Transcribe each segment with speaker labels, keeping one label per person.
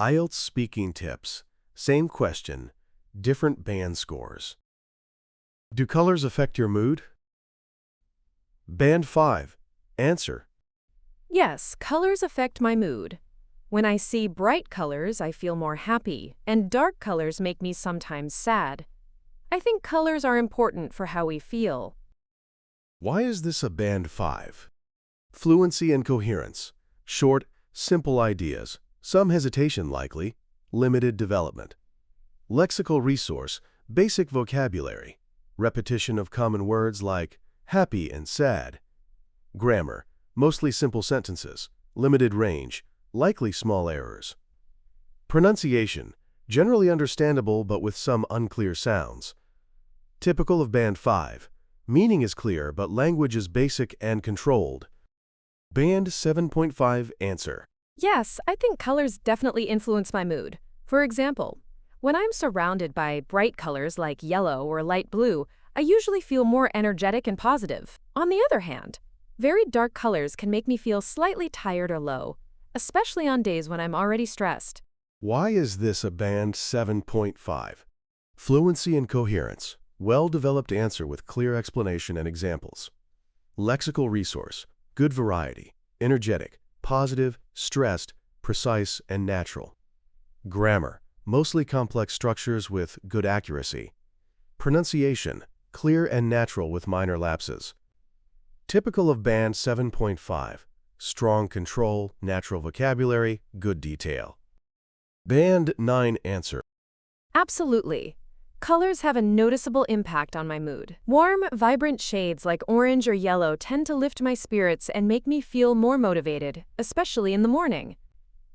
Speaker 1: IELTS speaking tips. Same question, different band scores. Do colors affect your mood? Band 5. Answer.
Speaker 2: Yes, colors affect my mood. When I see bright colors, I feel more happy, and dark colors make me sometimes sad. I think colors are important for how we feel.
Speaker 1: Why is this a Band 5? Fluency and coherence. Short, simple ideas. Some hesitation likely. Limited development. Lexical resource. Basic vocabulary. Repetition of common words like happy and sad. Grammar. Mostly simple sentences. Limited range. Likely small errors. Pronunciation. Generally understandable but with some unclear sounds. Typical of Band 5. Meaning is clear but language is basic and controlled. Band 7.5 Answer.
Speaker 2: Yes, I think colors definitely influence my mood. For example, when I'm surrounded by bright colors like yellow or light blue, I usually feel more energetic and positive. On the other hand, very dark colors can make me feel slightly tired or low, especially on days when I'm already stressed.
Speaker 1: Why is this a Band 7.5? Fluency and coherence. Well-developed answer with clear explanation and examples. Lexical resource. Good variety. Energetic. Positive. Stressed. Precise and natural. Grammar. Mostly complex structures with good accuracy. Pronunciation. Clear and natural with minor lapses. Typical of Band 7.5. Strong control, natural vocabulary, good detail. Band 9 Answer.
Speaker 2: Absolutely. Colors have a noticeable impact on my mood. Warm, vibrant shades like orange or yellow tend to lift my spirits and make me feel more motivated, especially in the morning.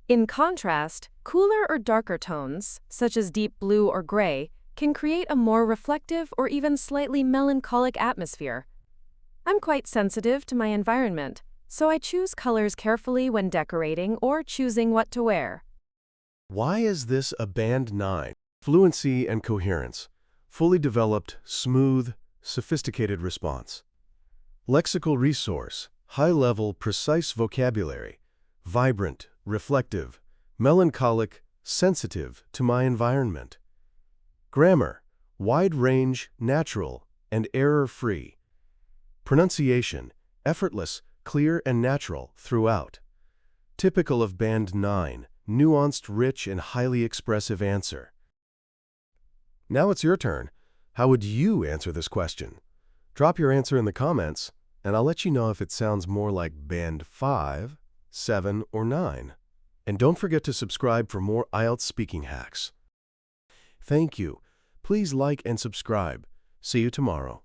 Speaker 2: In contrast, cooler or darker tones, such as deep blue or gray, can create a more reflective or even slightly melancholic atmosphere. I'm quite sensitive to my environment, so I choose colors carefully when decorating or choosing what to wear.
Speaker 1: Why is this a Band 9? Fluency and coherence. Fully developed, smooth, sophisticated response. Lexical resource. High-level, precise vocabulary. Vibrant, reflective, melancholic, sensitive to my environment. Grammar. Wide range, natural, and error-free. Pronunciation. Effortless, clear and natural throughout. Typical of Band 9. Nuanced, rich, and highly expressive answer. Now it's your turn. How would you answer this question? Drop your answer in the comments, and I'll let you know if it sounds more like Band 5, 7, or 9. And don't forget to subscribe for more IELTS speaking hacks. Thank you. Please like and subscribe. See you tomorrow.